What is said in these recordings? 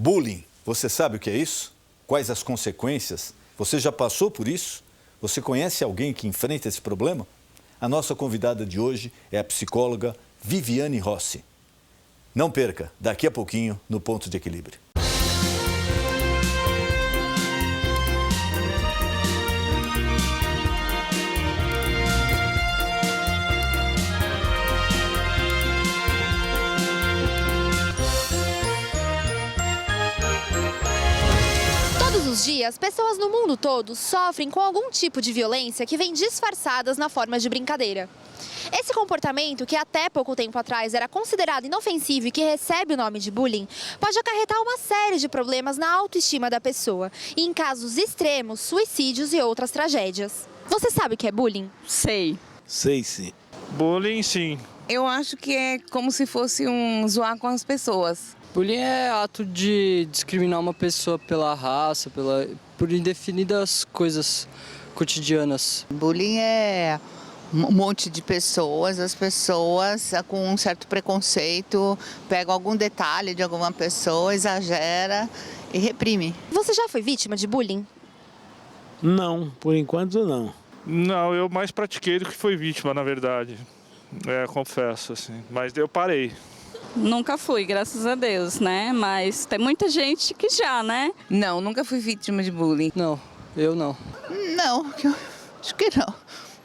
Bullying, você sabe o que é isso? Quais as consequências? Você já passou por isso? Você conhece alguém que enfrenta esse problema? A nossa convidada de hoje é a psicóloga Viviane Rossi. Não perca, daqui a pouquinho, no Ponto de Equilíbrio. Todos os dias, pessoas no mundo todo sofrem com algum tipo de violência que vem disfarçadas na forma de brincadeira. Esse comportamento, que até pouco tempo atrás era considerado inofensivo e que recebe o nome de bullying, pode acarretar uma série de problemas na autoestima da pessoa e, em casos extremos, suicídios e outras tragédias. Você sabe o que é bullying? Sei. Sei sim. Bullying, sim. Eu acho que é como se fosse zoar com as pessoas. Bullying é ato de discriminar uma pessoa pela raça, por indefinidas coisas cotidianas. Bullying é um monte de pessoas, as pessoas com um certo preconceito pegam algum detalhe de alguma pessoa, exagera e reprime. Você já foi vítima de bullying? Não, por enquanto não. Não, eu mais pratiquei do que fui vítima, na verdade. Confesso, assim. Mas eu parei. Nunca fui, graças a Deus, né? Mas tem muita gente que já, né? Não, nunca fui vítima de bullying. Não, eu não. Não, acho que não.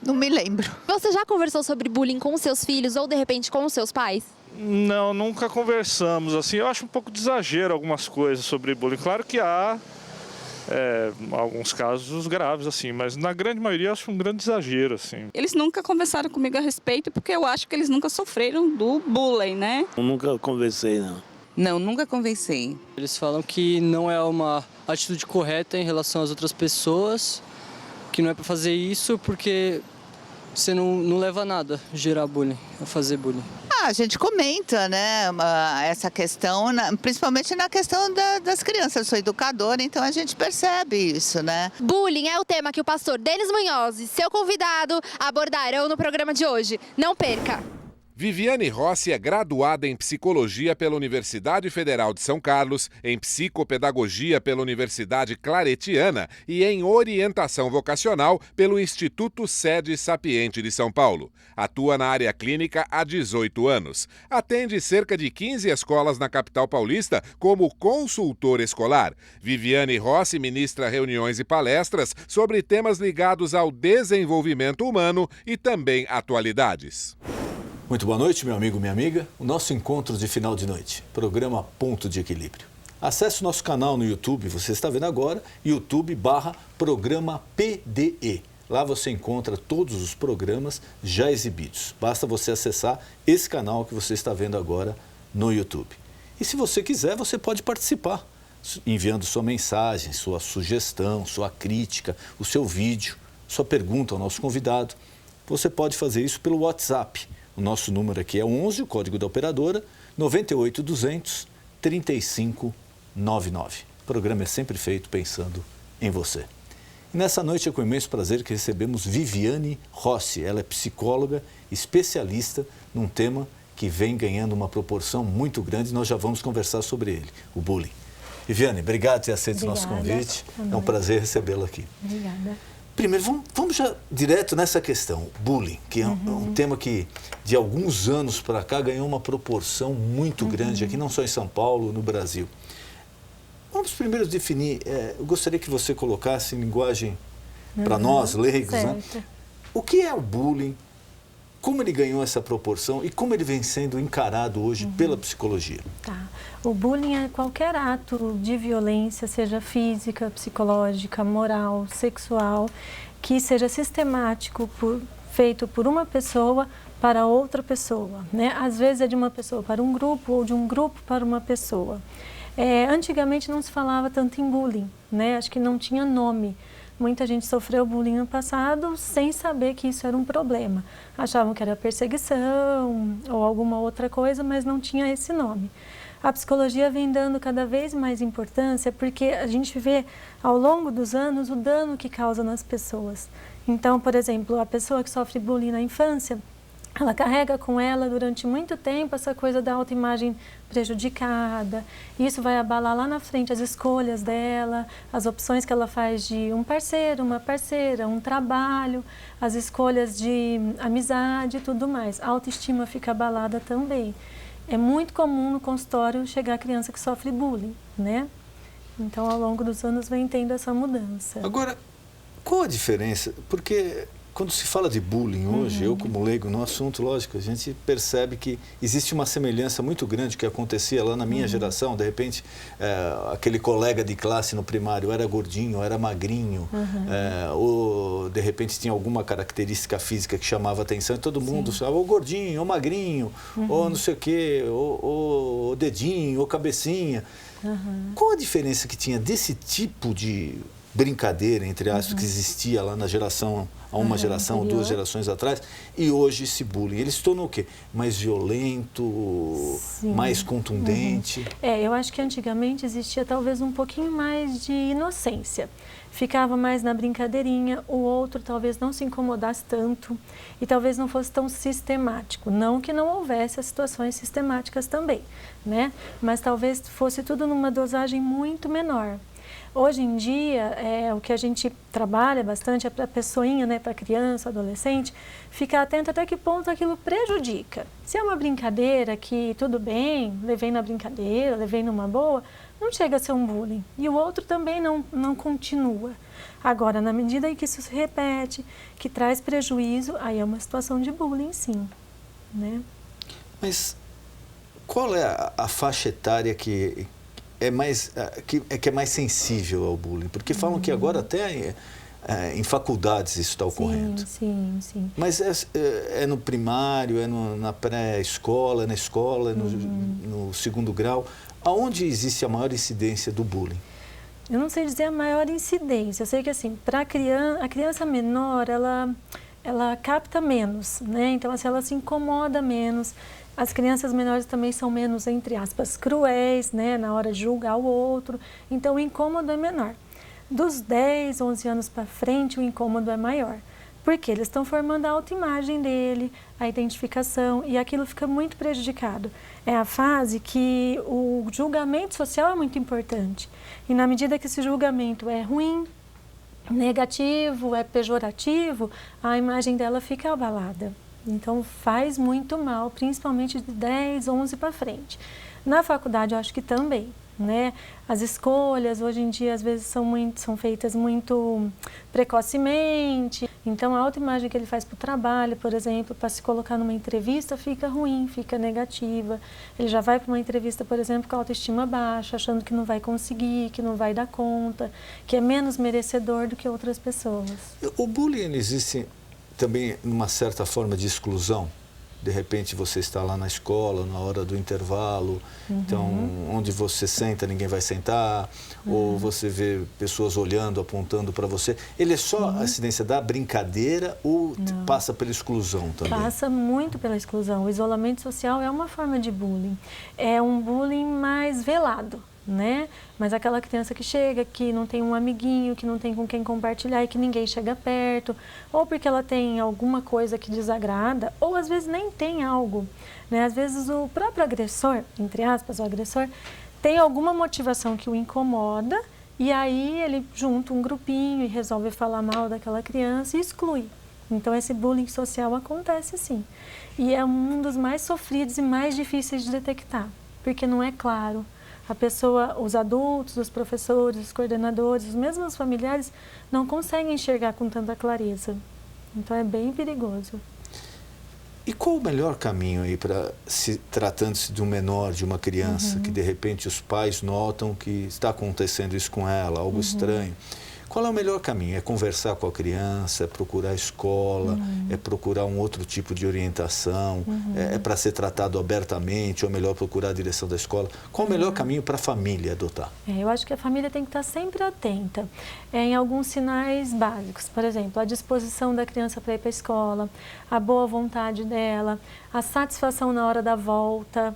Não me lembro. Você já conversou sobre bullying com os seus filhos ou, de repente, com os seus pais? Não, nunca conversamos, assim. Eu acho um pouco de exagero algumas coisas sobre bullying. Claro que há alguns casos graves, assim, mas na grande maioria eu acho um grande exagero, assim. Eles nunca conversaram comigo a respeito porque eu acho que eles nunca sofreram do bullying, né? Eu nunca conversei, não. Não, nunca conversei. Eles falam que não é uma atitude correta em relação às outras pessoas, que não é para fazer isso porque você não leva a nada gerar bullying, a fazer bullying. A gente comenta, né, essa questão, principalmente na questão das crianças. Eu sou educadora, então a gente percebe isso, né? Bullying é o tema que o pastor Denis Munhoz e seu convidado abordarão no programa de hoje. Não perca! Viviane Rossi é graduada em Psicologia pela Universidade Federal de São Carlos, em Psicopedagogia pela Universidade Claretiana e em Orientação Vocacional pelo Instituto Sede Sapiente de São Paulo. Atua na área clínica há 18 anos. Atende cerca de 15 escolas na capital paulista como consultora escolar. Viviane Rossi ministra reuniões e palestras sobre temas ligados ao desenvolvimento humano e também atualidades. Muito boa noite, meu amigo, minha amiga. O nosso encontro de final de noite, programa Ponto de Equilíbrio. Acesse o nosso canal no YouTube, você está vendo agora, YouTube/Programa PDE. Lá você encontra todos os programas já exibidos. Basta você acessar esse canal que você está vendo agora no YouTube. E se você quiser, você pode participar, enviando sua mensagem, sua sugestão, sua crítica, o seu vídeo, sua pergunta ao nosso convidado. Você pode fazer isso pelo WhatsApp. O nosso número aqui é 11, o código da operadora, 98-200-3599. O programa é sempre feito pensando em você. E nessa noite é com imenso prazer que recebemos Viviane Rossi. Ela é psicóloga, especialista num tema que vem ganhando uma proporção muito grande e nós já vamos conversar sobre ele, o bullying. Viviane, obrigado por ter aceito o nosso convite. É um prazer recebê-la aqui. Obrigada. Primeiro, vamos já direto nessa questão, bullying, que é um tema que de alguns anos para cá ganhou uma proporção muito grande aqui, não só em São Paulo, no Brasil. Vamos primeiro definir, eu gostaria que você colocasse em linguagem para nós, leigos, né? O que é o bullying, como ele ganhou essa proporção e como ele vem sendo encarado hoje pela psicologia? Tá. O bullying é qualquer ato de violência, seja física, psicológica, moral, sexual, que seja sistemático, feito por uma pessoa para outra pessoa, né? Às vezes é de uma pessoa para um grupo ou de um grupo para uma pessoa. Antigamente não se falava tanto em bullying, né? Acho que não tinha nome. Muita gente sofreu bullying no passado sem saber que isso era um problema. Achavam que era perseguição ou alguma outra coisa, mas não tinha esse nome. A psicologia vem dando cada vez mais importância porque a gente vê ao longo dos anos o dano que causa nas pessoas. Então, por exemplo, a pessoa que sofre bullying na infância, ela carrega com ela durante muito tempo essa coisa da autoimagem prejudicada. Isso vai abalar lá na frente as escolhas dela, as opções que ela faz de um parceiro, uma parceira, um trabalho, as escolhas de amizade e tudo mais. A autoestima fica abalada também. É muito comum no consultório chegar a criança que sofre bullying, né? Então, ao longo dos anos, vem tendo essa mudança. Agora, qual a diferença? Porque quando se fala de bullying hoje, eu como leigo no assunto, lógico, a gente percebe que existe uma semelhança muito grande que acontecia lá na minha geração. De repente, aquele colega de classe no primário era gordinho, era magrinho, ou de repente tinha alguma característica física que chamava atenção e todo mundo falava, ou gordinho, ou magrinho, ou não sei o quê, ou dedinho, ou cabecinha. Qual a diferença que tinha desse tipo de brincadeira, entre aspas, que existia lá na geração, há uma geração ou 2 gerações atrás, e hoje esse bullying, ele se tornou o quê? Mais violento, mais contundente? Eu acho que antigamente existia talvez um pouquinho mais de inocência. Ficava mais na brincadeirinha, o outro talvez não se incomodasse tanto e talvez não fosse tão sistemático. Não que não houvesse as situações sistemáticas também, né? Mas talvez fosse tudo numa dosagem muito menor. Hoje em dia, o que a gente trabalha bastante é para a pessoinha, né, para a criança, adolescente, ficar atento até que ponto aquilo prejudica. Se é uma brincadeira que tudo bem, levei na brincadeira, levei numa boa, não chega a ser um bullying. E o outro também não continua. Agora, na medida em que isso se repete, que traz prejuízo, aí é uma situação de bullying, sim, né? Mas qual é a faixa etária que é mais sensível ao bullying? Porque falam que agora até em faculdades isso está ocorrendo. Sim. Mas é no primário, na pré-escola, é na escola, é no segundo grau. Aonde existe a maior incidência do bullying? Eu não sei dizer a maior incidência. Eu sei que assim, para a criança menor, ela capta menos, né? Então, assim, ela se incomoda menos. As crianças menores também são menos, entre aspas, cruéis, né, na hora de julgar o outro. Então, o incômodo é menor. Dos 10, 11 anos para frente, o incômodo é maior. Porque eles estão formando a autoimagem dele, a identificação, e aquilo fica muito prejudicado. É a fase que o julgamento social é muito importante. E na medida que esse julgamento é ruim, negativo, é pejorativo, a imagem dela fica abalada. Então, faz muito mal, principalmente de 10, 11 para frente. Na faculdade, eu acho que também, né? As escolhas, hoje em dia, às vezes, são feitas muito precocemente. Então, a autoimagem que ele faz para o trabalho, por exemplo, para se colocar numa entrevista, fica ruim, fica negativa. Ele já vai para uma entrevista, por exemplo, com a autoestima baixa, achando que não vai conseguir, que não vai dar conta, que é menos merecedor do que outras pessoas. O bullying existe também uma certa forma de exclusão. De repente você está lá na escola, na hora do intervalo, então onde você senta ninguém vai sentar, ou você vê pessoas olhando, apontando para você. Ele é só a incidência da brincadeira ou passa pela exclusão também? Passa muito pela exclusão. O isolamento social é uma forma de bullying. É um bullying mais velado, né? Mas aquela criança que chega, que não tem um amiguinho, que não tem com quem compartilhar e que ninguém chega perto, ou porque ela tem alguma coisa que desagrada, ou às vezes nem tem algo, né? Às vezes o próprio agressor, entre aspas, o agressor, tem alguma motivação que o incomoda e aí ele junta um grupinho e resolve falar mal daquela criança e exclui. Então esse bullying social acontece sim. E é um dos mais sofridos e mais difíceis de detectar, porque não é claro. A pessoa, os adultos, os professores, os coordenadores, os mesmos familiares não conseguem enxergar com tanta clareza. Então é bem perigoso. E qual o melhor caminho aí para, tratando-se de um menor, de uma criança, que de repente os pais notam que está acontecendo isso com ela, algo estranho? Qual é o melhor caminho? É conversar com a criança, é procurar a escola, é procurar um outro tipo de orientação, é para ser tratado abertamente, ou melhor procurar a direção da escola? Qual o melhor caminho para a família adotar? Eu acho que a família tem que estar sempre atenta em alguns sinais básicos. Por exemplo, a disposição da criança para ir para a escola, a boa vontade dela, a satisfação na hora da volta,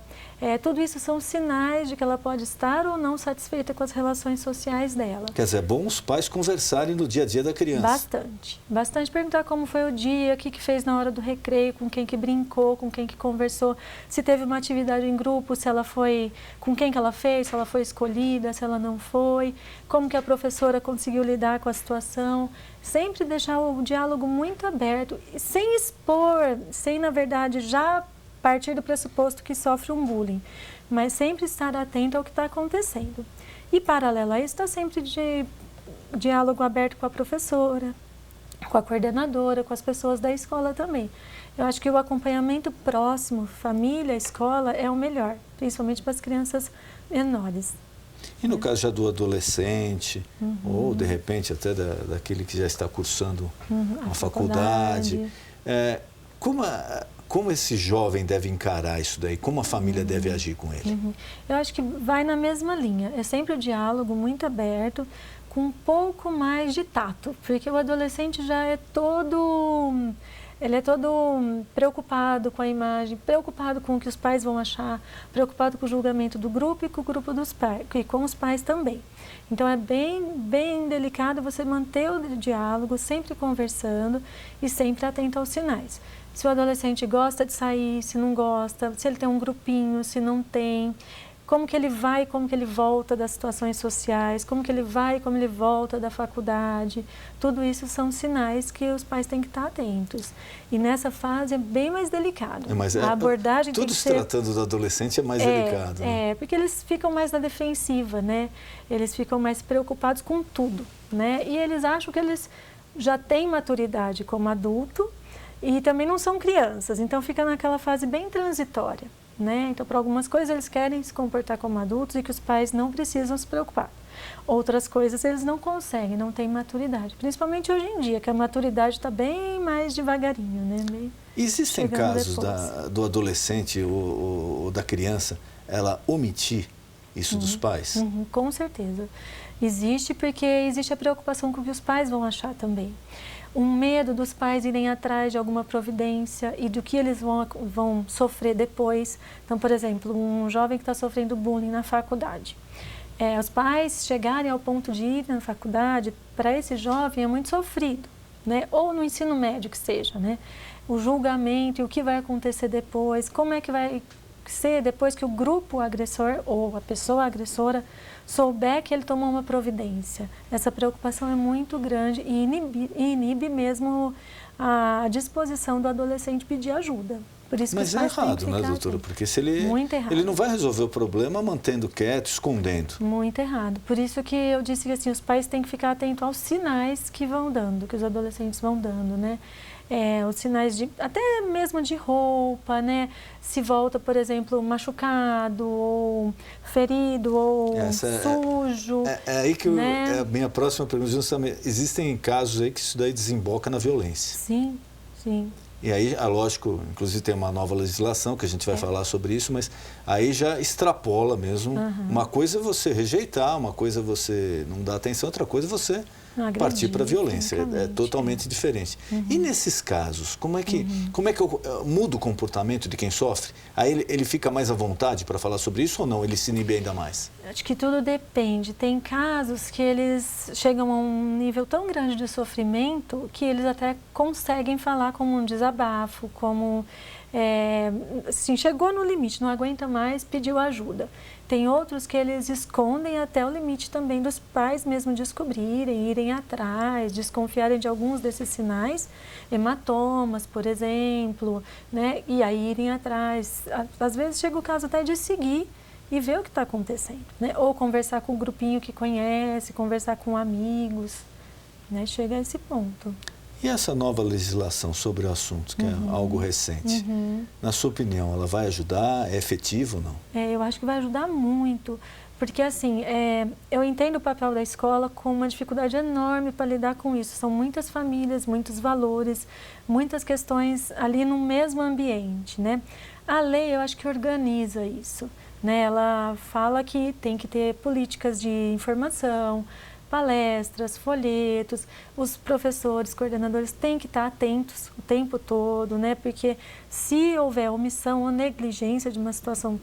Tudo isso são sinais de que ela pode estar ou não satisfeita com as relações sociais dela. Quer dizer, é bom os pais conversarem no dia a dia da criança. Bastante. Bastante perguntar como foi o dia, o que fez na hora do recreio, com quem que brincou, com quem que conversou, se teve uma atividade em grupo, se ela foi, com quem que ela fez, se ela foi escolhida, se ela não foi, como que a professora conseguiu lidar com a situação. Sempre deixar o diálogo muito aberto, sem expor, sem, na verdade, já partir do pressuposto que sofre um bullying, mas sempre estar atento ao que está acontecendo. E, paralelo a isso, está sempre de diálogo aberto com a professora, com a coordenadora, com as pessoas da escola também. Eu acho que o acompanhamento próximo, família, escola, é o melhor, principalmente para as crianças menores. E no caso já do adolescente, ou de repente até daquele que já está cursando uma faculdade, como esse jovem deve encarar isso daí? Como a família deve agir com ele? Eu acho que vai na mesma linha. É sempre o diálogo muito aberto, com um pouco mais de tato, porque o adolescente já é todo... Ele é todo preocupado com a imagem, preocupado com o que os pais vão achar, preocupado com o julgamento do grupo e com o grupo dos pais, e com os pais também. Então é bem delicado você manter o diálogo, sempre conversando e sempre atento aos sinais. Se o adolescente gosta de sair, se não gosta, se ele tem um grupinho, se não tem, como que ele vai, como que ele volta das situações sociais, como que ele vai, como ele volta da faculdade. Tudo isso são sinais que os pais têm que estar atentos. E nessa fase é bem mais delicado. A abordagem tudo tem que se tratando do adolescente é mais delicado. Né? Porque eles ficam mais na defensiva, né? Eles ficam mais preocupados com tudo, né? E eles acham que eles já têm maturidade como adulto e também não são crianças. Então fica naquela fase bem transitória. Né? Então, para algumas coisas, eles querem se comportar como adultos e que os pais não precisam se preocupar. Outras coisas, eles não conseguem, não têm maturidade. Principalmente hoje em dia, que a maturidade está bem mais devagarinho. Né? Existem casos do adolescente ou da criança, ela omitir isso dos pais? Com certeza. Existe porque existe a preocupação com o que os pais vão achar também. Um medo dos pais irem atrás de alguma providência e do que eles vão sofrer depois. Então, por exemplo, um jovem que está sofrendo bullying na faculdade. Os pais chegarem ao ponto de ir na faculdade, para esse jovem é muito sofrido, né? Ou no ensino médio que seja, né? O julgamento e o que vai acontecer depois, como é que vai ser depois que o grupo agressor ou a pessoa agressora souber que ele tomou uma providência. Essa preocupação é muito grande e inibe mesmo a disposição do adolescente pedir ajuda. Por isso Mas que é errado, né, doutora? Porque se ele não vai resolver o problema mantendo quieto, escondendo. Muito errado. Por isso que eu disse que assim, os pais têm que ficar atentos aos sinais que vão dando, que os adolescentes vão dando, né? Os sinais de, até mesmo de roupa, né? Se volta, por exemplo, machucado, ou ferido, ou sujo. É aí que a minha próxima pergunta, justamente, existem casos aí que isso daí desemboca na violência. Sim, sim. E aí, lógico, inclusive tem uma nova legislação que a gente vai falar sobre isso, mas aí já extrapola mesmo. Uma coisa é você rejeitar, uma coisa é você não dar atenção, outra coisa é você partir para a violência. É totalmente diferente. E nesses casos, como é que eu mudo o comportamento de quem sofre? Aí ele fica mais à vontade para falar sobre isso ou não? Ele se inibe ainda mais? Acho que tudo depende. Tem casos que eles chegam a um nível tão grande de sofrimento que eles até conseguem falar como um desabafo, como... assim, chegou no limite, não aguenta mais, pediu ajuda. Tem outros que eles escondem até o limite também dos pais mesmo descobrirem, irem atrás, desconfiarem de alguns desses sinais, hematomas, por exemplo, né? E aí irem atrás. Às vezes chega o caso até de seguir e ver o que está acontecendo, né? Ou conversar com o grupinho que conhece, conversar com amigos, né? Chega a esse ponto. E essa nova legislação sobre o assunto, que é algo recente, na sua opinião, ela vai ajudar? É efetivo ou não? Eu acho que vai ajudar muito, porque assim, eu entendo o papel da escola com uma dificuldade enorme para lidar com isso. São muitas famílias, muitos valores, muitas questões ali no mesmo ambiente, né? A lei, eu acho que organiza isso, né? Ela fala que tem que ter políticas de informação, palestras, folhetos, os professores, coordenadores têm que estar atentos o tempo todo, né? Porque se houver omissão ou negligência de uma situação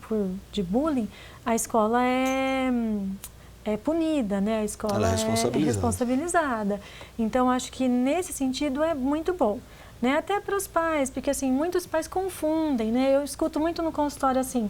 de bullying, a escola é punida, né? A escola Ela é responsabilizada. Então, acho que nesse sentido é muito bom. Né? Até para os pais, porque assim, muitos pais confundem, né? Eu escuto muito no consultório assim,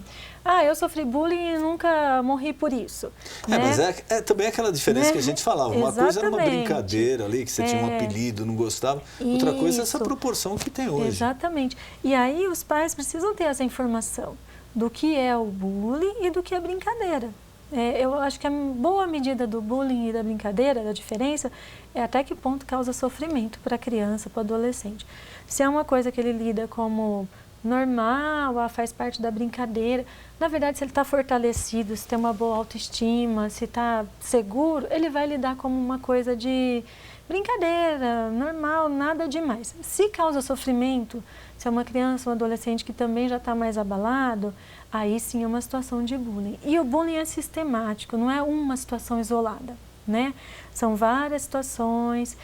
eu sofri bullying e nunca morri por isso. Né? Mas é também aquela diferença, né, que a gente falava, uma coisa era uma brincadeira ali, que você tinha um apelido, não gostava, outra coisa é essa proporção que tem hoje. Exatamente. E aí os pais precisam ter essa informação do que é o bullying e do que é brincadeira. Eu acho que a boa medida do bullying e da brincadeira, da diferença, é até que ponto causa sofrimento para a criança, para o adolescente. Se é uma coisa que ele lida como normal, faz parte da brincadeira, na verdade, se ele está fortalecido, se tem uma boa autoestima, se está seguro, ele vai lidar como uma coisa de brincadeira, normal, nada demais. Se causa sofrimento, se é uma criança, um adolescente que também já está mais abalado, aí sim é uma situação de bullying. E o bullying é sistemático, não é uma situação isolada, né? São várias situações,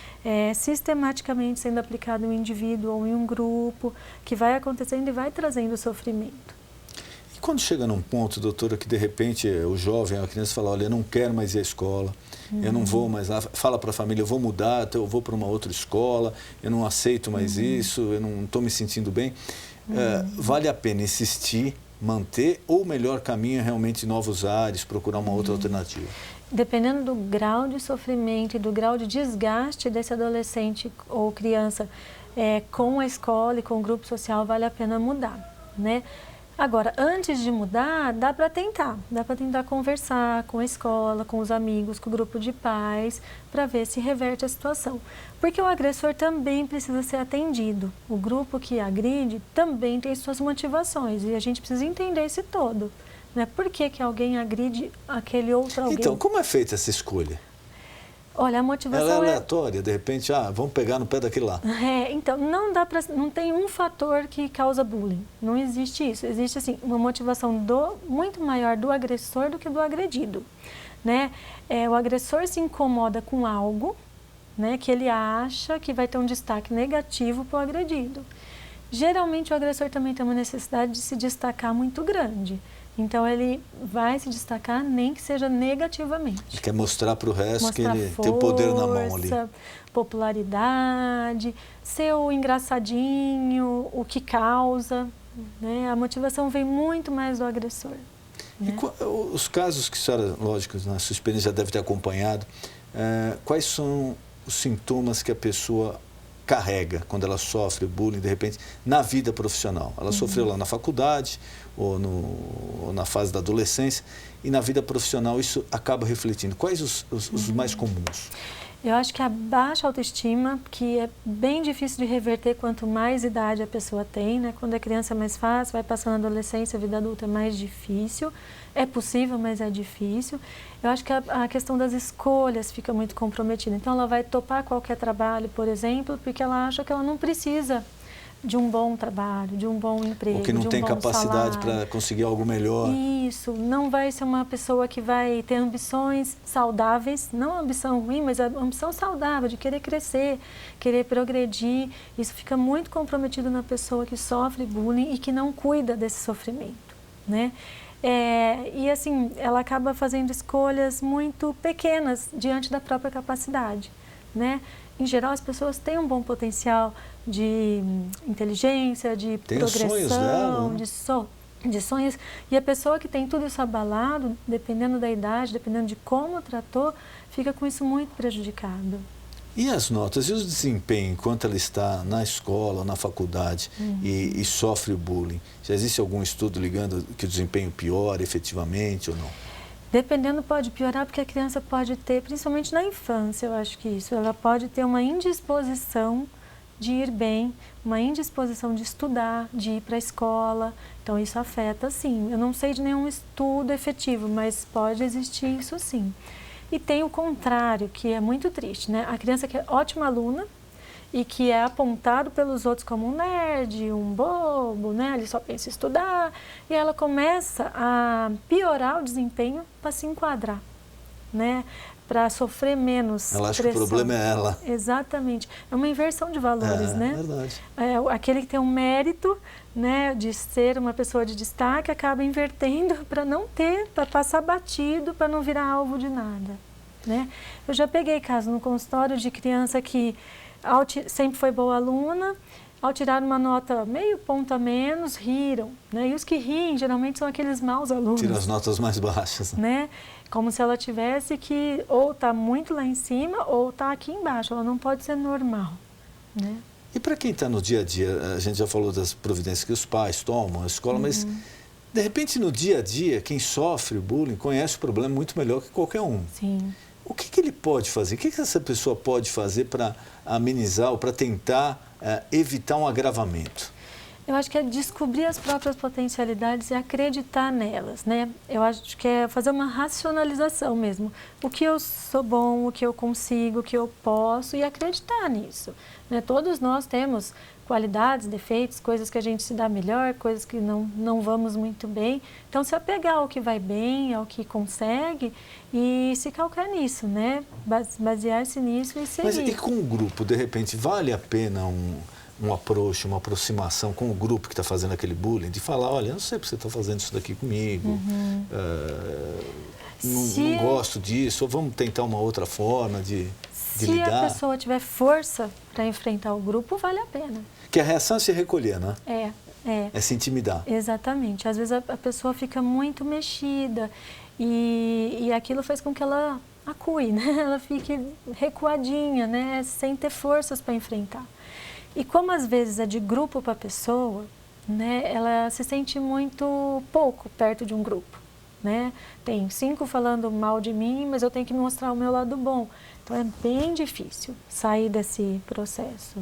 sistematicamente sendo aplicado em um indivíduo ou em um grupo, que vai acontecendo e vai trazendo sofrimento. E quando chega num ponto, doutora, que de repente o jovem, a criança fala, olha, eu não quero mais ir à escola, eu não vou mais lá, fala para a família, eu vou mudar, eu vou para uma outra escola, eu não aceito mais isso, eu não estou me sentindo bem. Vale a pena insistir, manter, ou o melhor caminho é realmente novos ares, procurar uma outra alternativa? Dependendo do grau de sofrimento e do grau de desgaste desse adolescente ou criança com a escola e com o grupo social, vale a pena mudar, né? Agora, antes de mudar, dá para tentar conversar com a escola, com os amigos, com o grupo de pais, para ver se reverte a situação. Porque o agressor também precisa ser atendido. O grupo que agride também tem suas motivações e a gente precisa entender esse todo. Né? Por que alguém agride aquele outro alguém? Então, como é feita essa escolha? Olha, a motivação ela é aleatória, de repente, vamos pegar no pé daquele lá. Então, não tem um fator que causa bullying. Não existe isso. Existe, assim, uma motivação muito maior do agressor do que do agredido. Né? O agressor se incomoda com algo, né, que ele acha que vai ter um destaque negativo para o agredido. Geralmente, o agressor também tem uma necessidade de se destacar muito grande. Então, ele vai se destacar, nem que seja negativamente. Ele quer mostrar para o resto que ele tem o poder na mão ali. Popularidade, ser o engraçadinho, o que causa. Né? A motivação vem muito mais do agressor. Né? E os casos que a senhora, lógico, na sua experiência já deve ter acompanhado, quais são os sintomas que a pessoa carrega quando ela sofre bullying, de repente, na vida profissional? Ela sofreu lá na faculdade ou na fase da adolescência, e na vida profissional isso acaba refletindo. Quais os mais comuns? Eu acho que a baixa autoestima, que é bem difícil de reverter quanto mais idade a pessoa tem, né? Quando é criança é mais fácil, vai passando a adolescência, a vida adulta é mais difícil. É possível, mas é difícil. Eu acho que a questão das escolhas fica muito comprometida. Então, ela vai topar qualquer trabalho, por exemplo, porque ela acha que ela não precisa de um bom trabalho, de um bom emprego, ou que não tem capacidade para conseguir algo melhor. Isso, não vai ser uma pessoa que vai ter ambições saudáveis, não ambição ruim, mas a ambição saudável de querer crescer, querer progredir. Isso fica muito comprometido na pessoa que sofre bullying e que não cuida desse sofrimento, né? E assim, ela acaba fazendo escolhas muito pequenas diante da própria capacidade, né? Em geral, as pessoas têm um bom potencial de inteligência, de progressão, sonhos dela, né? de sonhos. E a pessoa que tem tudo isso abalado, dependendo da idade, dependendo de como tratou, fica com isso muito prejudicado. E as notas e o desempenho enquanto ela está na escola, na faculdade e sofre o bullying? Já existe algum estudo ligando que o desempenho piora efetivamente ou não? Dependendo, pode piorar, porque a criança pode ter, principalmente na infância, eu acho que isso, ela pode ter uma indisposição de ir bem, uma indisposição de estudar, de ir para a escola. Então, isso afeta, sim. Eu não sei de nenhum estudo efetivo, mas pode existir isso, sim. E tem o contrário, que é muito triste, né? A criança que é ótima aluna e que é apontado pelos outros como um nerd, um bobo, né? Ele só pensa em estudar, e ela começa a piorar o desempenho para se enquadrar, né? para sofrer menos Ela acha que o problema é ela. Exatamente. É uma inversão de valores, né? É verdade. Aquele que tem um mérito, né, de ser uma pessoa de destaque acaba invertendo para não ter, para passar batido, para não virar alvo de nada, né? Eu já peguei caso no consultório de criança que sempre foi boa aluna, ao tirar uma nota meio ponto a menos, riram, né? E os que riem geralmente são aqueles maus alunos. Tira as notas mais baixas. Né? Como se ela tivesse que ou tá muito lá em cima ou tá aqui embaixo. Ela não pode ser normal, né? E para quem está no dia a dia, a gente já falou das providências que os pais tomam, a escola, mas de repente no dia a dia, quem sofre o bullying conhece o problema muito melhor que qualquer um. Sim. O que ele pode fazer? O que essa pessoa pode fazer para amenizar ou para tentar evitar um agravamento? Eu acho que é descobrir as próprias potencialidades e acreditar nelas, né? Eu acho que é fazer uma racionalização mesmo. O que eu sou bom, o que eu consigo, o que eu posso e acreditar nisso, né? Todos nós temos qualidades, defeitos, coisas que a gente se dá melhor, coisas que não vamos muito bem. Então, se apegar ao que vai bem, ao que consegue e se calcar nisso, né? Basear-se nisso e seguir. Mas e com o grupo, de repente, vale a pena um approach, uma aproximação com o grupo que está fazendo aquele bullying, de falar, olha, eu não sei porque você está fazendo isso daqui comigo, não gosto disso, ou vamos tentar uma outra forma de lidar. Se a pessoa tiver força para enfrentar o grupo, vale a pena. Que a reação é se recolher, né? É se intimidar. Exatamente. Às vezes a pessoa fica muito mexida e aquilo faz com que ela acue, né? Ela fique recuadinha, né? Sem ter forças para enfrentar. E como às vezes é de grupo para pessoa, né? Ela se sente muito pouco perto de um grupo, né? Tem 5 falando mal de mim, mas eu tenho que mostrar o meu lado bom. Então é bem difícil sair desse processo.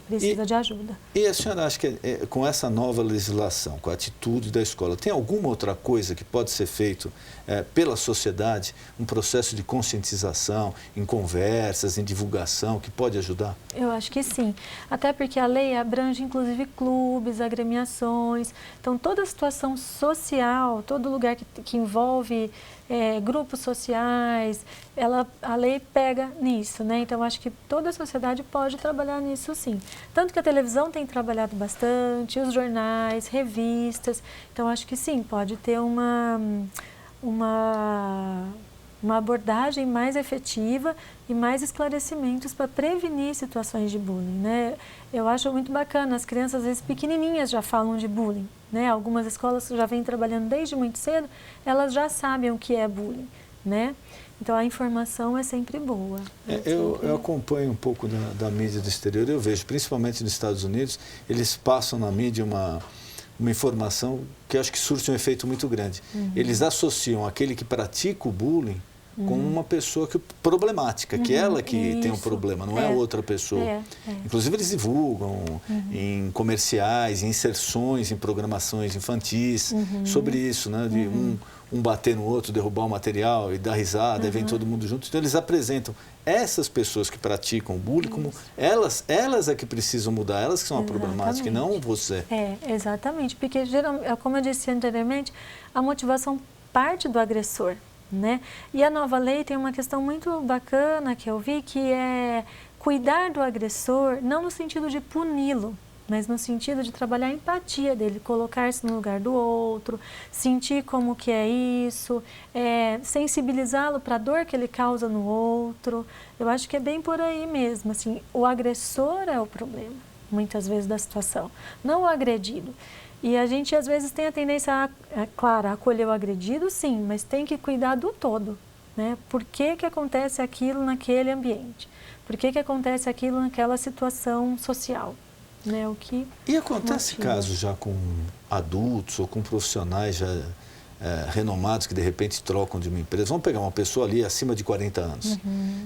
Precisa de ajuda. E a senhora acha que com essa nova legislação, com a atitude da escola, tem alguma outra coisa que pode ser feito pela sociedade, um processo de conscientização, em conversas, em divulgação, que pode ajudar? Eu acho que sim. Até porque a lei abrange inclusive clubes, agremiações. Então toda situação social, todo lugar que envolve grupos sociais, a lei pega nisso, né? Então acho que toda a sociedade pode trabalhar nisso sim. Tanto que a televisão tem trabalhado bastante, os jornais, revistas. Então acho que sim, pode ter uma abordagem mais efetiva e mais esclarecimentos para prevenir situações de bullying, né? Eu acho muito bacana, as crianças às vezes pequenininhas já falam de bullying, né? Algumas escolas já vêm trabalhando desde muito cedo, elas já sabem o que é bullying, né? Então a informação é sempre boa. Eu acompanho um pouco da mídia do exterior, eu vejo, principalmente nos Estados Unidos, eles passam na mídia uma informação que eu acho que surte um efeito muito grande. Eles associam aquele que pratica o bullying com uma pessoa problemática, que ela que tem um problema, não é outra pessoa. Inclusive eles divulgam em comerciais, em inserções, em programações infantis sobre isso, né? De um bater no outro, derrubar o material e dar risada, e vem todo mundo junto. Então eles apresentam essas pessoas que praticam o bullying como elas é que precisam mudar, elas que são a problemática e não você. Exatamente, porque como eu disse anteriormente, a motivação parte do agressor, né? E a nova lei tem uma questão muito bacana que eu vi, que é cuidar do agressor, não no sentido de puni-lo, mas no sentido de trabalhar a empatia dele, colocar-se no lugar do outro, sentir como que é isso, sensibilizá-lo para a dor que ele causa no outro. Eu acho que é bem por aí mesmo, assim, o agressor é o problema, muitas vezes, da situação, não o agredido. E a gente, às vezes, tem a tendência, claro, a acolher o agredido, sim, mas tem que cuidar do todo, né? Por que que acontece aquilo naquele ambiente? Por que que acontece aquilo naquela situação social? Né? E acontece casos já com adultos ou com profissionais já renomados que de repente trocam de uma empresa. Vamos pegar uma pessoa ali acima de 40 anos,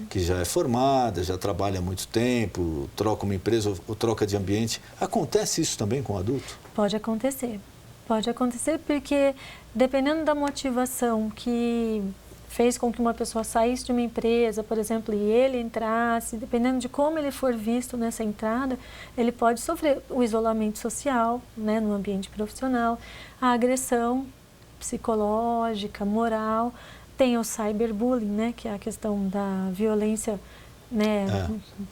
que já é formada, já trabalha há muito tempo, troca uma empresa ou troca de ambiente. Acontece isso também com o adulto? Pode acontecer. Pode acontecer porque dependendo da motivação que fez com que uma pessoa saísse de uma empresa, por exemplo, e ele entrasse, dependendo de como ele for visto nessa entrada, ele pode sofrer o isolamento social, né, no ambiente profissional, a agressão psicológica, moral, Tem o cyberbullying, né, que é a questão da violência, né,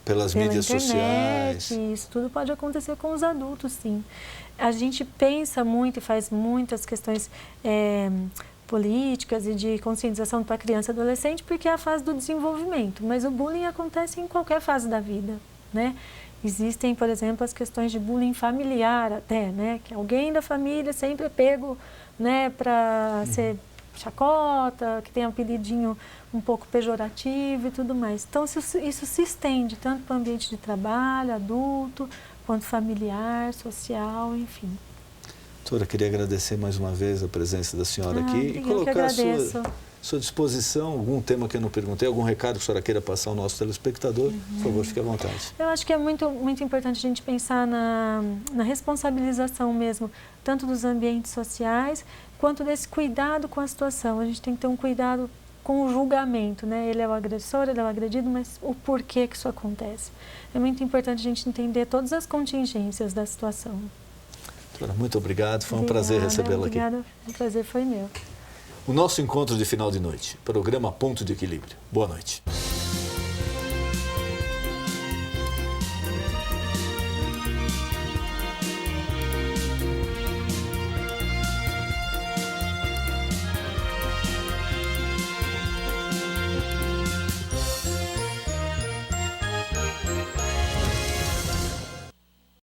pelas pela mídias internet, sociais. isso tudo pode acontecer com os adultos, sim. A gente pensa muito e faz muitas questões políticas e de conscientização para criança e adolescente porque é a fase do desenvolvimento, mas o bullying acontece em qualquer fase da vida, né? Existem, por exemplo, as questões de bullying familiar até, né, que alguém da família sempre é pego, né, para ser chacota, que tem um apelidinho um pouco pejorativo e tudo mais. Então, isso se estende tanto para o ambiente de trabalho, adulto, quanto familiar, social, enfim. Doutora, queria agradecer mais uma vez a presença da senhora aqui e colocar à sua disposição algum tema que eu não perguntei, algum recado que a senhora queira passar ao nosso telespectador. Por favor, fique à vontade. Eu acho que é muito importante a gente pensar na responsabilização mesmo, tanto dos ambientes sociais, quanto desse cuidado com a situação. A gente tem que ter um cuidado com o julgamento, né? Ele é o agressor, ele é o agredido, mas o porquê que isso acontece. É muito importante a gente entender todas as contingências da situação. Doutora, muito obrigado, foi um prazer recebê-la aqui. Obrigada, o prazer foi meu. O nosso encontro de final de noite, programa Ponto de Equilíbrio. Boa noite.